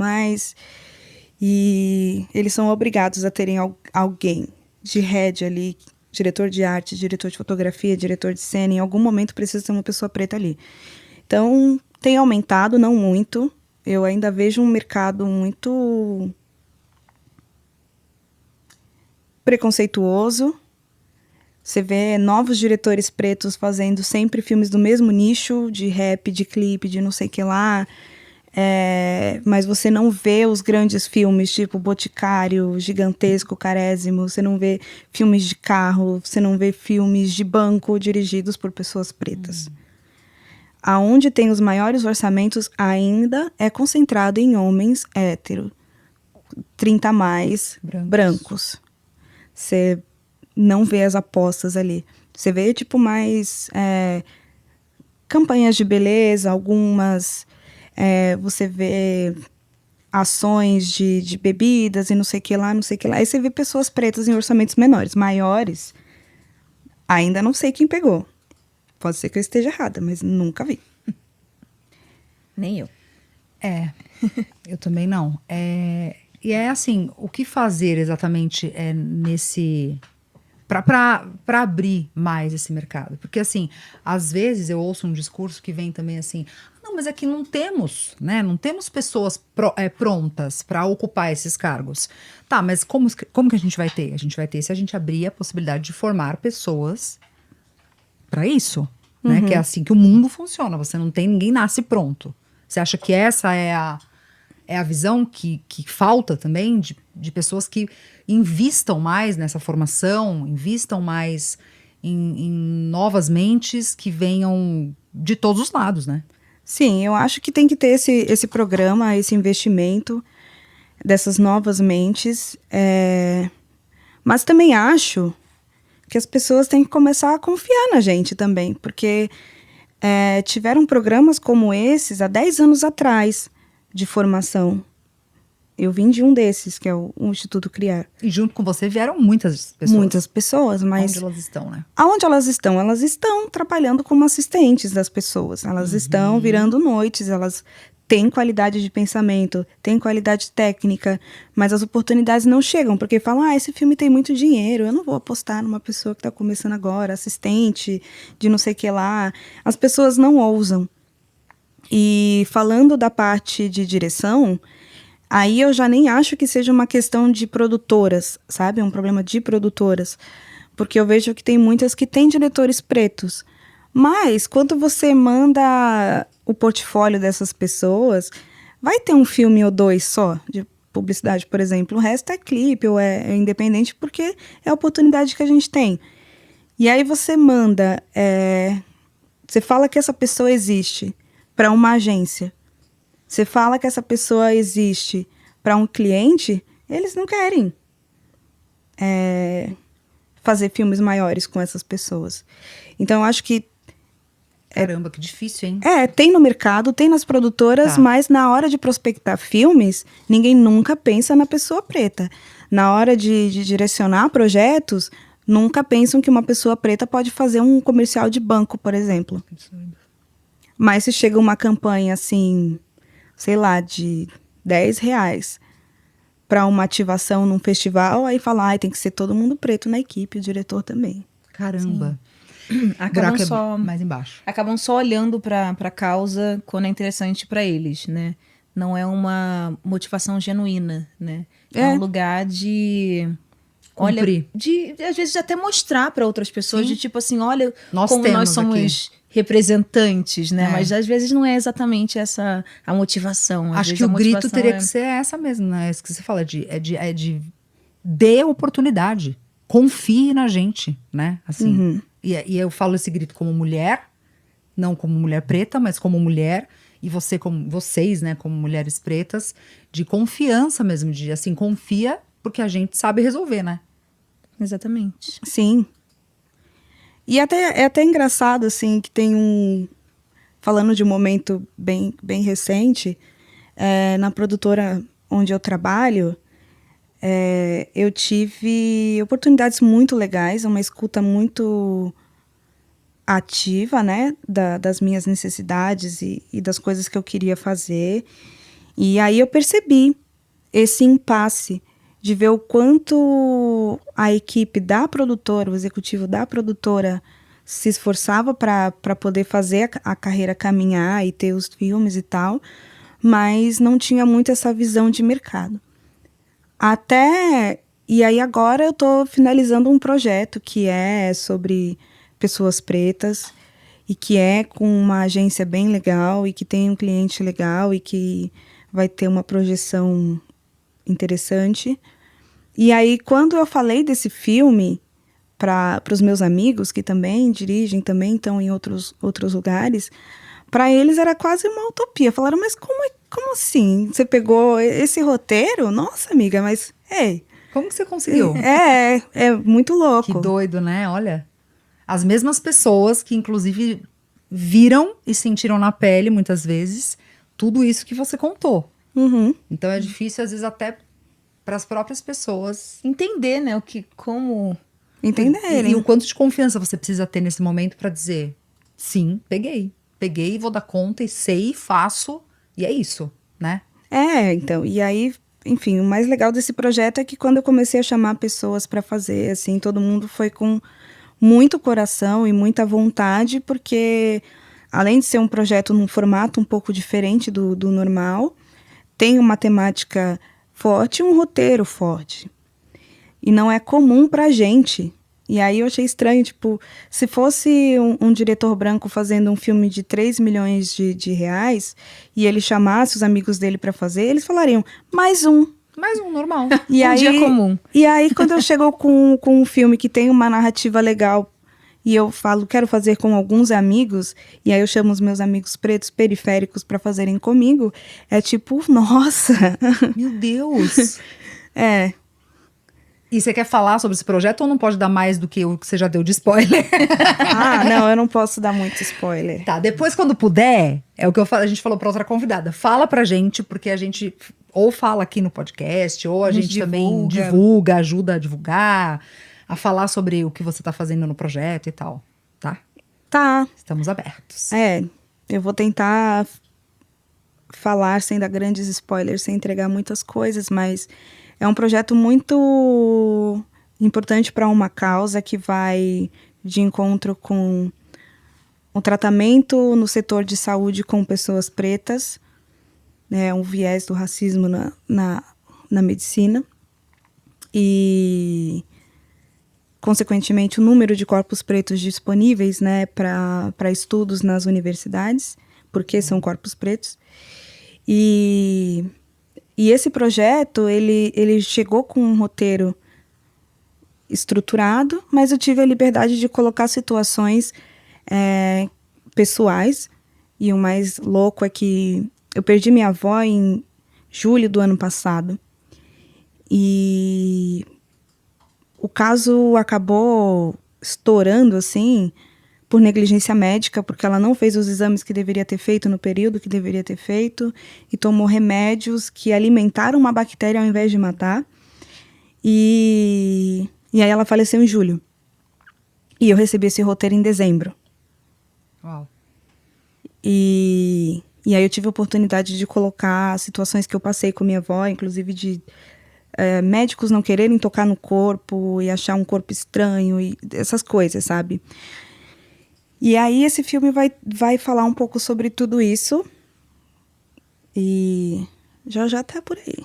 e eles são obrigados a terem alguém de head ali, diretor de arte, diretor de fotografia, diretor de cena, em algum momento precisa ter uma pessoa preta ali. Então, tem aumentado, não muito. Eu ainda vejo um mercado muito preconceituoso. Você vê novos diretores pretos fazendo sempre filmes do mesmo nicho, de rap, de clipe, de não sei o que lá. Mas você não vê os grandes filmes, tipo Boticário, Gigantesco, Carésimo. Você não vê filmes de carro, você não vê filmes de banco dirigidos por pessoas pretas. Aonde tem os maiores orçamentos ainda é concentrado em homens héteros, 30 a mais, brancos. Você não vê as apostas ali. Você vê, tipo, mais campanhas de beleza, algumas você vê ações de bebidas e não sei o que lá, não sei o que lá. Aí você vê pessoas pretas em orçamentos menores. Maiores, ainda não sei quem pegou. Pode ser que eu esteja errada, mas nunca vi. Nem eu. Eu também não. E é assim, o que fazer exatamente nesse... Para abrir mais esse mercado. Porque assim, às vezes eu ouço um discurso que vem também assim, não, mas aqui não temos, né? Não temos pessoas prontas para ocupar esses cargos. Tá, mas como que a gente vai ter? A gente vai ter se a gente abrir a possibilidade de formar pessoas para isso, né? Que é assim que o mundo funciona. Você não tem, ninguém nasce pronto. Você acha que essa é a visão que falta também de pessoas que invistam mais nessa formação, invistam mais em novas mentes que venham de todos os lados, né? Sim, eu acho que tem que ter esse programa, esse investimento dessas novas mentes. Mas também acho que as pessoas têm que começar a confiar na gente também, porque tiveram programas como esses há 10 anos atrás de formação. Eu vim de um desses, que é o Instituto Criar. E junto com você vieram muitas pessoas. Muitas pessoas, mas... Onde elas estão, né? Aonde elas estão? Elas estão trabalhando como assistentes das pessoas. Elas estão virando noites, elas têm qualidade de pensamento, têm qualidade técnica, mas as oportunidades não chegam, porque falam, esse filme tem muito dinheiro, eu não vou apostar numa pessoa que está começando agora, assistente de não sei o que lá. As pessoas não ousam. E falando da parte de direção... Aí eu já nem acho que seja uma questão de produtoras, sabe? É um problema de produtoras. Porque eu vejo que tem muitas que têm diretores pretos. Mas, quando você manda o portfólio dessas pessoas, vai ter um filme ou dois só de publicidade, por exemplo. O resto é clipe ou é independente, porque é a oportunidade que a gente tem. E aí você manda... você fala que essa pessoa existe para uma agência. Você fala que essa pessoa existe para um cliente, eles não querem fazer filmes maiores com essas pessoas. Então, eu acho que... Caramba, que difícil, hein? Tem no mercado, tem nas produtoras, mas na hora de prospectar filmes, ninguém nunca pensa na pessoa preta. Na hora de direcionar projetos, nunca pensam que uma pessoa preta pode fazer um comercial de banco, por exemplo. Mas se chega uma campanha assim... sei lá, de R$10 para uma ativação num festival, aí fala, tem que ser todo mundo preto na equipe, o diretor também. Caramba. Acabam mais embaixo. Acabam só olhando para a causa quando é interessante para eles, né? Não é uma motivação genuína, né? É um lugar de... Cumprir. Olha, às vezes até mostrar para outras pessoas, de tipo assim, olha nós como nós somos aqui representantes, né? Mas às vezes não é exatamente essa a motivação. Acho que o grito teria que ser essa mesmo, né? Isso que você fala, dê oportunidade. Confie na gente, né? Assim. E eu falo esse grito como mulher, não como mulher preta, mas como mulher, e vocês, né, como mulheres pretas, de confiança mesmo, de assim, confia, porque a gente sabe resolver, né? Exatamente. Sim. E é até engraçado, assim, que tem falando de um momento bem, bem recente, na produtora onde eu trabalho, eu tive oportunidades muito legais, uma escuta muito ativa, né, das minhas necessidades e das coisas que eu queria fazer. E aí eu percebi esse impasse de ver o quanto a equipe da produtora, o executivo da produtora, se esforçava para poder fazer a carreira caminhar e ter os filmes e tal, mas não tinha muito essa visão de mercado. E aí agora eu estou finalizando um projeto que é sobre pessoas pretas e que é com uma agência bem legal e que tem um cliente legal e que vai ter uma projeção interessante. E aí, quando eu falei desse filme para os meus amigos, que também dirigem, também estão em outros lugares, para eles era quase uma utopia. Falaram, mas como assim? Você pegou esse roteiro? Nossa, amiga, mas... Como que você conseguiu? É muito louco. Que doido, né? Olha, as mesmas pessoas que, inclusive, viram e sentiram na pele, muitas vezes, tudo isso que você contou. Uhum. Então é difícil, às vezes, até para as próprias pessoas Entender, né, como... Entenderem. E o quanto de confiança você precisa ter nesse momento para dizer, sim, peguei, vou dar conta e sei, faço, e é isso, né? Então, e aí, enfim, o mais legal desse projeto é que quando eu comecei a chamar pessoas para fazer, assim, todo mundo foi com muito coração e muita vontade, porque além de ser um projeto num formato um pouco diferente do normal, tem uma temática forte e um roteiro forte. E não é comum pra gente. E aí eu achei estranho, tipo, se fosse um diretor branco fazendo um filme de 3 milhões de reais e ele chamasse os amigos dele pra fazer, eles falariam, mais um. Mais um normal. E aí, dia comum. E aí, quando eu chego com um filme que tem uma narrativa legal e eu falo, quero fazer com alguns amigos, e aí eu chamo os meus amigos pretos periféricos pra fazerem comigo, é tipo, nossa. Meu Deus! É. E você quer falar sobre esse projeto ou não pode dar mais do que o que você já deu de spoiler? Não, eu não posso dar muito spoiler. Tá, depois quando puder, é o que a gente falou pra outra convidada. Fala pra gente, porque a gente ou fala aqui no podcast, ou a gente também divulga, ajuda a divulgar, a falar sobre o que você tá fazendo no projeto e tal, tá? Tá. Estamos abertos. Eu vou tentar falar sem dar grandes spoilers, sem entregar muitas coisas, mas é um projeto muito importante para uma causa que vai de encontro com o tratamento no setor de saúde com pessoas pretas, né, um viés do racismo na medicina e, consequentemente, o número de corpos pretos disponíveis, né, para estudos nas universidades, porque são corpos pretos. E esse projeto, ele chegou com um roteiro estruturado, mas eu tive a liberdade de colocar situações pessoais. E o mais louco é que eu perdi minha avó em julho do ano passado. E o caso acabou estourando, assim, por negligência médica, porque ela não fez os exames que deveria ter feito no período que deveria ter feito e tomou remédios que alimentaram uma bactéria ao invés de matar. E aí ela faleceu em julho. E eu recebi esse roteiro em dezembro. Uau. E aí eu tive a oportunidade de colocar situações que eu passei com minha avó, inclusive de médicos não quererem tocar no corpo e achar um corpo estranho e essas coisas, sabe? E aí esse filme vai falar um pouco sobre tudo isso. E já tá por aí.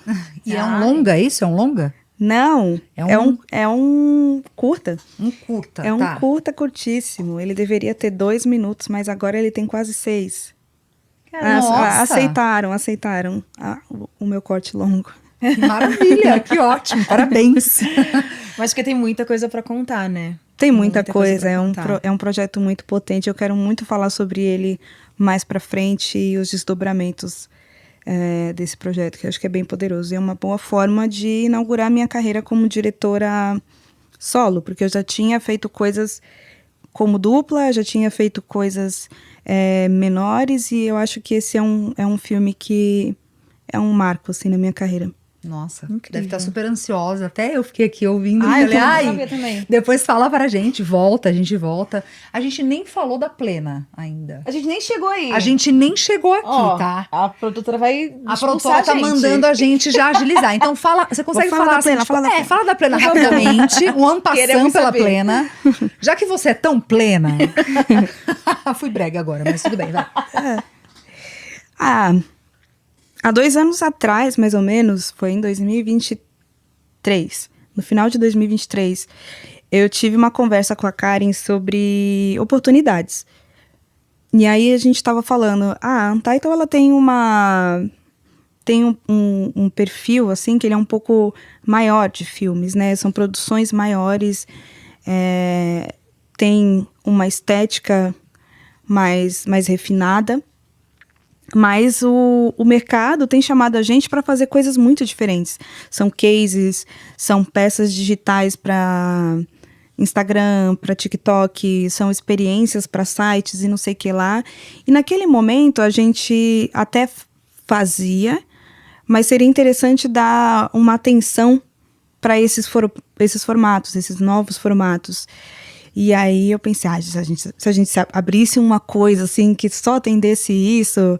E é um longa, é isso? É um longa? Não, é um curta. Um curta, É um tá. curta curtíssimo. Ele deveria ter 2 minutos, mas agora ele tem quase 6. Nossa! Aceitaram o meu corte longo. Que maravilha, que ótimo, parabéns. Mas porque tem muita coisa pra contar, né? Tem muita coisa, pra contar. é um projeto muito potente. Eu quero muito falar sobre ele mais pra frente e os desdobramentos desse projeto, que eu acho que é bem poderoso. E é uma boa forma de inaugurar minha carreira como diretora solo, porque eu já tinha feito coisas como dupla, já tinha feito coisas menores, e eu acho que esse é um filme que é um marco, assim, na minha carreira. Nossa, Incrível. deve estar super ansiosa. Até eu fiquei aqui ouvindo. Ai, eu falei, quero ver também. depois fala pra gente, a gente volta. A gente nem falou da Plena ainda. A gente nem chegou aí. A gente nem chegou aqui, Ó, tá? A produtora vai A expulsar produtora tá gente. mandando a gente já agilizar. Então fala, você consegue falar falar da Plena, assim, fala da Plena. fala da Plena rapidamente, um ano passando Queremos pela saber. Plena. Já que você é tão plena. Fui brega agora, mas tudo bem, vai. Há 2 anos atrás, mais ou menos, foi em 2023, no final de 2023, eu tive uma conversa com a Karen sobre oportunidades. E aí a gente estava falando, a Untitled, ela tem um perfil, assim, que ele é um pouco maior de filmes, né? São produções maiores, tem uma estética mais refinada. Mas o mercado tem chamado a gente para fazer coisas muito diferentes. São cases, são peças digitais Instagram, para TikTok, são experiências para sites e não sei o que lá. E naquele momento a gente até fazia, mas seria interessante dar uma atenção para esses formatos, esses novos formatos. E aí eu pensei, se a gente abrisse uma coisa assim, que só atendesse isso,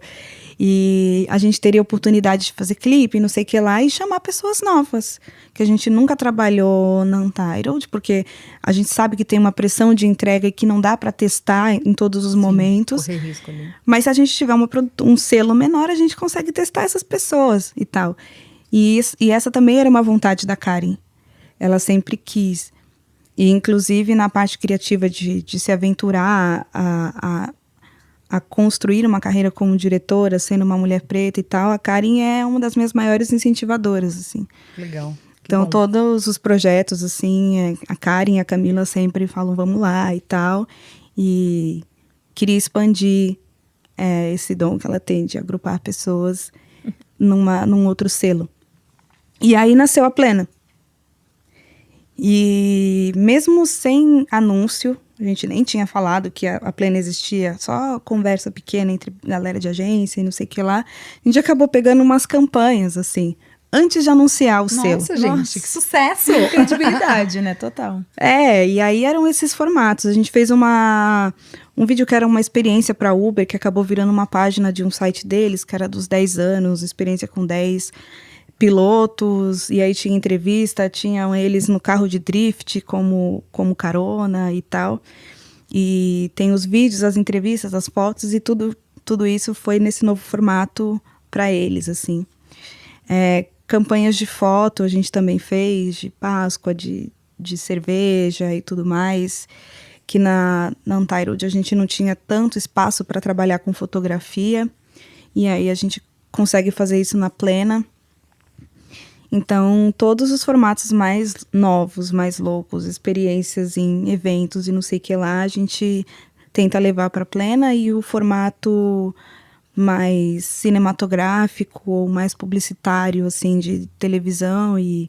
e a gente teria oportunidade de fazer clipe, não sei o que lá, e chamar pessoas novas, que a gente nunca trabalhou na Untitled, porque a gente sabe que tem uma pressão de entrega e que não dá para testar em todos os momentos. Correr risco ali. Mas se a gente tiver um selo menor, a gente consegue testar essas pessoas e tal. E essa também era uma vontade da Karen. Ela sempre quis. E, inclusive, na parte criativa de se aventurar a construir uma carreira como diretora, sendo uma mulher preta e tal, a Karen é uma das minhas maiores incentivadoras, assim. Legal. Então, todos os projetos, assim, a Karen e a Camila sempre falam, vamos lá e tal. E queria expandir esse dom que ela tem de agrupar pessoas num outro selo. E aí nasceu a Plena. E mesmo sem anúncio, a gente nem tinha falado que a Plena existia, só conversa pequena entre galera de agência e não sei o que lá, a gente acabou pegando umas campanhas, assim, antes de anunciar o selo. Nossa, gente, que sucesso! Credibilidade, né? Total. E aí eram esses formatos. A gente fez um vídeo que era uma experiência para Uber, que acabou virando uma página de um site deles, que era dos 10 anos, experiência com 10 pilotos, e aí tinha entrevista, tinham eles no carro de drift como carona e tal. E tem os vídeos, as entrevistas, as fotos, e tudo isso foi nesse novo formato para eles, assim. Campanhas de foto a gente também fez, de Páscoa, de cerveja e tudo mais, que na Untitled a gente não tinha tanto espaço para trabalhar com fotografia, e aí a gente consegue fazer isso na Plena. Então, todos os formatos mais novos, mais loucos, experiências em eventos e não sei o que lá, a gente tenta levar para a Plena, e o formato mais cinematográfico ou mais publicitário, assim, de televisão e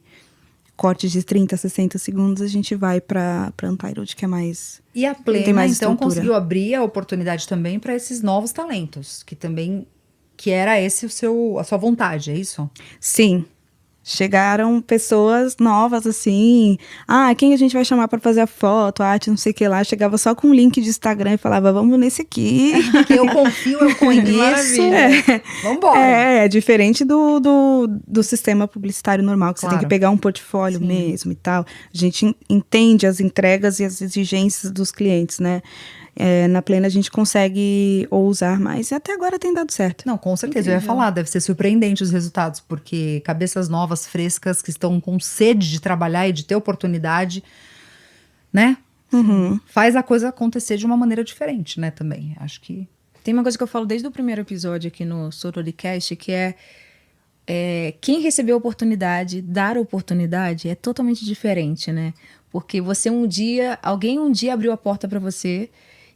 cortes de 30, 60 segundos, a gente vai para Untitled, que é mais... E a Plena, tem mais então, estrutura. conseguiu abrir a oportunidade também para esses novos talentos, que era esse a sua vontade, é isso? Sim. Chegaram pessoas novas, assim, quem a gente vai chamar para fazer a foto, a arte, não sei o que lá. Chegava só com um link de Instagram e falava, vamos nesse aqui. Que eu confio, eu conheço. Vambora. É diferente do sistema publicitário normal, que Claro. você tem que pegar um portfólio mesmo e tal. A gente entende as entregas e as exigências dos clientes, né? Na Plena a gente consegue ousar mais, e até agora tem dado certo. Não, com certeza, eu ia falar, deve ser surpreendente os resultados, porque cabeças novas, frescas, que estão com sede de trabalhar e de ter oportunidade, né? Uhum. Faz a coisa acontecer de uma maneira diferente, né, também. Acho que... Tem uma coisa que eu falo desde o primeiro episódio aqui no Sororicast, que é quem recebeu a oportunidade, dar a oportunidade é totalmente diferente, né? Porque alguém um dia abriu a porta para você.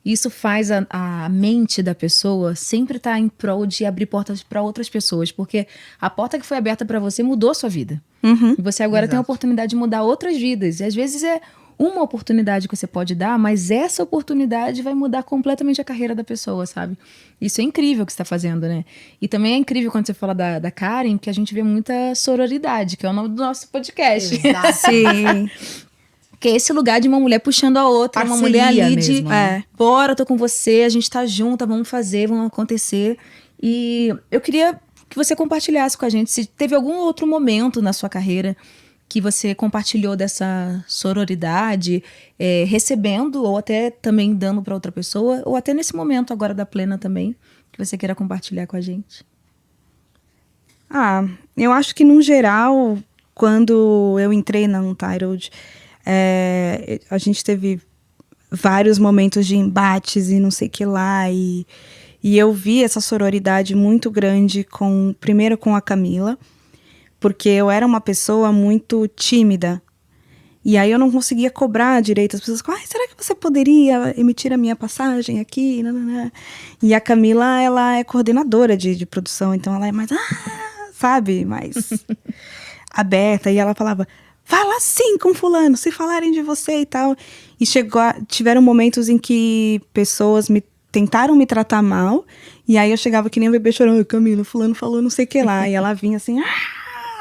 Isso faz a mente da pessoa sempre estar em prol de abrir portas para outras pessoas, porque a porta que foi aberta para você mudou a sua vida. Uhum. E você agora tem a Exato. oportunidade de mudar outras vidas. E às vezes é uma oportunidade que você pode dar, mas essa oportunidade vai mudar completamente a carreira da pessoa, sabe? Isso é incrível o que você está fazendo, né? E também é incrível quando você fala da Karen, porque a gente vê muita sororidade, que é o nome do nosso podcast. Exato. Sim. Que é esse lugar de uma mulher puxando a outra, uma Parceria mulher ali mesmo, né? bora, tô com você, a gente tá junta, vamos fazer, vamos acontecer. E eu queria que você compartilhasse com a gente se teve algum outro momento na sua carreira que você compartilhou dessa sororidade, recebendo ou até também dando para outra pessoa, ou até nesse momento agora da Plena também, que você queira compartilhar com a gente. Eu acho que, no geral, quando eu entrei na Untitled, a gente teve vários momentos de embates e não sei o que lá, e eu vi essa sororidade muito grande primeiro com a Camila, porque eu era uma pessoa muito tímida, e aí eu não conseguia cobrar direito. As pessoas falavam, será que você poderia emitir a minha passagem aqui? Nanana. E a Camila, ela é coordenadora de produção, então ela é mais, sabe, mais aberta, e ela falava, fala assim com fulano, se falarem de você e tal. E tiveram momentos em que pessoas tentaram me tratar mal, e aí eu chegava que nem um bebê chorando, Camila, fulano falou não sei o que lá, e ela vinha assim,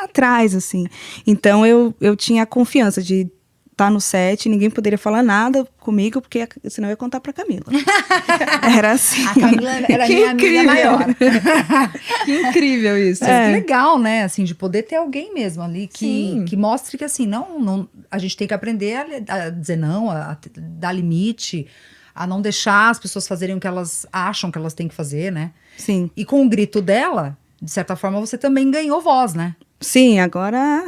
atrás, assim. Então eu tinha a confiança de estar no set, ninguém poderia falar nada comigo, porque senão eu ia contar pra Camila. Era assim. A Camila era minha amiga maior. Que incrível isso. É legal, né? Assim, de poder ter alguém mesmo ali Sim. que mostre que assim, não, a gente tem que aprender a dizer não, a dar limite, a não deixar as pessoas fazerem o que elas acham que elas têm que fazer, né? Sim. E com o grito dela, de certa forma, você também ganhou voz, né? Sim, agora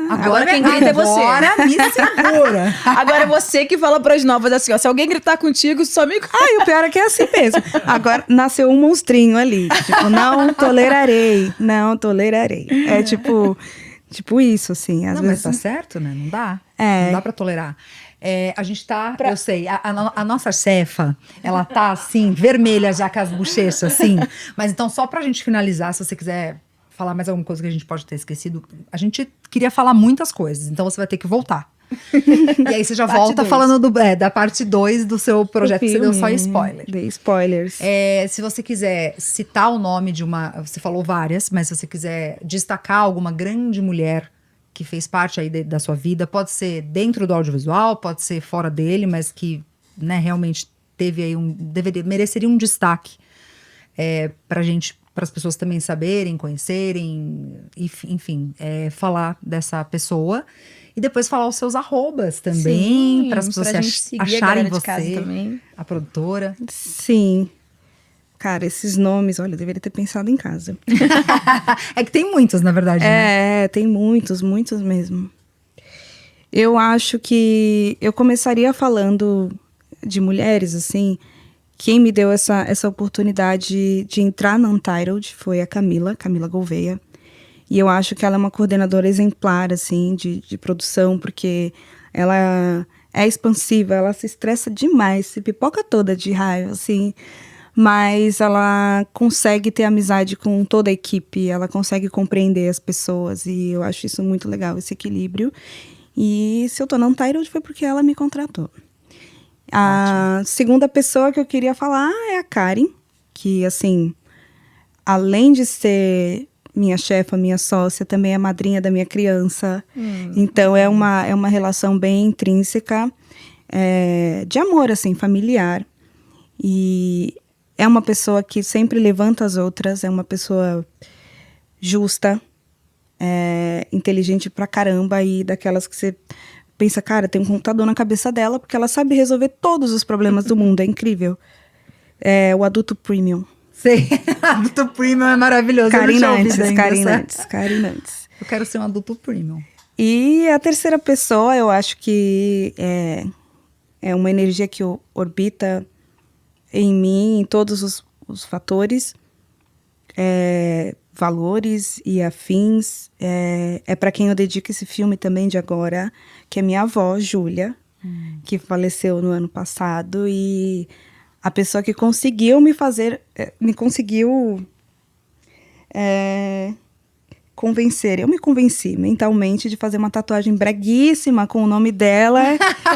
quem grita é você. Agora me segura. Agora é você que fala pras novas assim, ó, se alguém gritar contigo, só me... E o pior é que é assim mesmo. Agora nasceu um monstrinho ali. Tipo, não tolerarei. É tipo isso, assim. Às Não, vezes... mas tá certo, né? Não dá. É. Não dá pra tolerar. A gente tá, eu sei, a nossa chefa, ela tá assim, vermelha já com as bochechas, assim. Mas então, só pra gente finalizar, se você quiser falar mais alguma coisa que a gente pode ter esquecido, a gente queria falar muitas coisas, então você vai ter que voltar. E aí você já Parte volta 2. falando da parte 2 do seu projeto, que você deu só spoiler. Dei spoilers. Se você quiser citar o nome de você falou várias, mas se você quiser destacar alguma grande mulher que fez parte aí da sua vida, pode ser dentro do audiovisual, pode ser fora dele, mas que, né, realmente teve aí mereceria um destaque para as pessoas também saberem, conhecerem, enfim, falar dessa pessoa. E depois falar os seus arrobas também, para as pessoas acharem você, a produtora. Sim. Cara, esses nomes, olha, eu deveria ter pensado em casa. É que tem muitos, na verdade, né? Tem muitos mesmo. Eu acho que eu começaria falando de mulheres, assim. Quem me deu essa oportunidade de entrar na Untitled foi a Camila Gouveia. E eu acho que ela é uma coordenadora exemplar, assim, de produção, porque ela é expansiva, ela se estressa demais, se pipoca toda de raiva, assim. Mas ela consegue ter amizade com toda a equipe, ela consegue compreender as pessoas, e eu acho isso muito legal, esse equilíbrio. E se eu tô na Untitled foi porque ela me contratou. A segunda pessoa que eu queria falar é a Karen, que, assim, além de ser minha chefa, minha sócia, também é madrinha da minha criança. Então, é uma relação bem intrínseca, de amor, assim, familiar. E é uma pessoa que sempre levanta as outras, é uma pessoa justa, inteligente pra caramba, e daquelas que você pensa, cara, tem um computador na cabeça dela, porque ela sabe resolver todos os problemas do mundo, é incrível. O adulto premium. Sei, adulto premium é maravilhoso. Karen Nantes. Eu quero ser um adulto premium. E a terceira pessoa, eu acho que é uma energia que orbita em mim, em todos os fatores, valores e afins. É para quem eu dedico esse filme também de agora, que é minha avó, Júlia, que faleceu no ano passado, e a pessoa que conseguiu me conseguiu convencer. Eu me convenci mentalmente de fazer uma tatuagem breguíssima com o nome dela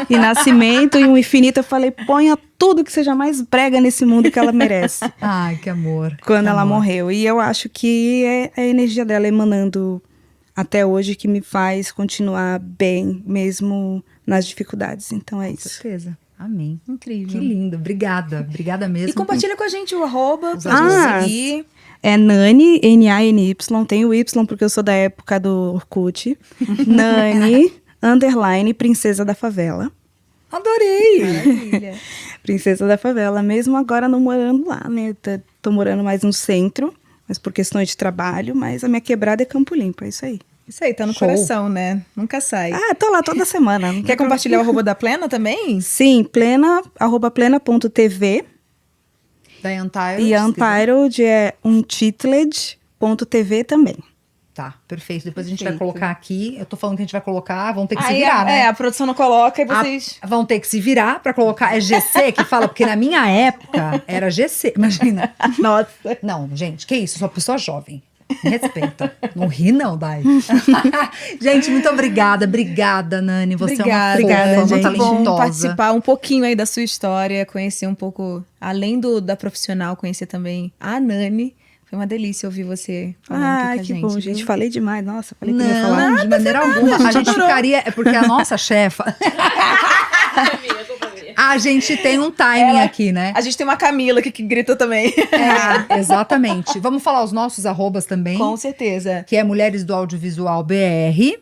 e nascimento e um infinito. Eu falei, ponha tudo que seja mais brega nesse mundo que ela merece. Ai, que amor. Quando ela morreu. E eu acho que é a energia dela emanando até hoje que me faz continuar bem, mesmo nas dificuldades. Então é isso. Com certeza. Amém. Incrível. Que lindo. Obrigada mesmo. E compartilha com a gente o arroba, Os pra gente arrobas. seguir. É Nani, Nany, tem o Y porque eu sou da época do Orkut. Nani, _ Princesa da Favela. Adorei! Maravilha. Princesa da Favela, mesmo agora não morando lá, né? Tô morando mais no centro, mas por questões de trabalho, mas a minha quebrada é Campo Limpo, é isso aí. Isso aí, tá no Show. coração, né? Nunca sai. Tô lá toda semana. Quer compartilhar o arroba da Plena também? Sim, @plena.tv. Da Untitled. E a Untitled é untitled.tv também. Tá, perfeito. Depois a gente vai Perfeito. colocar aqui. Eu tô falando que a gente vai colocar, vão ter que se Aí virar, né? a produção não coloca e vocês... Vão ter que se virar pra colocar. É GC que fala, porque na minha época era GC. Imagina. Nossa. Não, gente, que isso? Eu sou uma pessoa jovem. Me respeita. Não ri não, Dai. Gente, muito obrigada. Obrigada, Nani. Você Obrigada, é uma fofa, uma gente. Bom talentosa. participar um pouquinho aí da sua história, conhecer um pouco, além da profissional, conhecer também a Nani. Foi uma delícia ouvir você falando aqui com a que gente. bom, viu? gente. Falei demais. Nossa, falei que não ia falar. Não, de maneira alguma. A gente ficaria... É porque a nossa chefa... A gente tem um timing aqui, né? A gente tem uma Camila aqui que grita também. É, exatamente. Vamos falar os nossos arrobas também. Com certeza. Que é Mulheres do Audiovisual BR.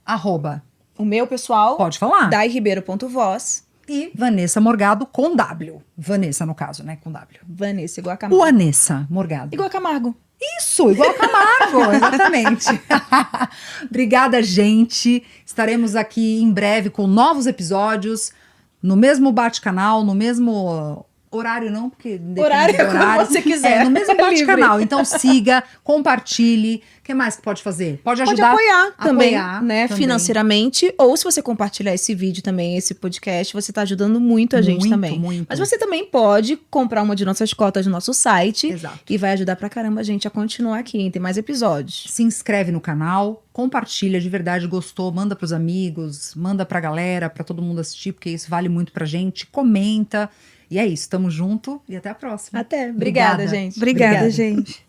Arroba. O meu pessoal, Pode falar. dairibeiro.voz. E Vanessa Morgado com W. Vanessa, no caso, né? Com W. Vanessa, igual a Camargo. O Anessa Morgado. Igual a Camargo. Isso, igual a Camargo, exatamente. Obrigada, gente. Estaremos aqui em breve com novos episódios. No mesmo bate-canal, no mesmo horário não, porque depende Horário do horário. como você quiser. No mesmo É livre. bate-canal. Então siga, compartilhe. O que mais que pode fazer? Pode ajudar. Pode apoiar também, Apoiar né? também. Financeiramente. Ou se você compartilhar esse vídeo também, esse podcast, você tá ajudando muito a gente Muito, também. muito. Mas você também pode comprar uma de nossas cotas no nosso site. Exato. E vai ajudar pra caramba a gente a continuar aqui, hein? Tem mais episódios. Se inscreve no canal, compartilha de verdade, gostou, manda pros amigos, manda pra galera, pra todo mundo assistir, porque isso vale muito pra gente. Comenta. E é isso, tamo junto e até a próxima. Até. Obrigada, gente. Obrigada, gente.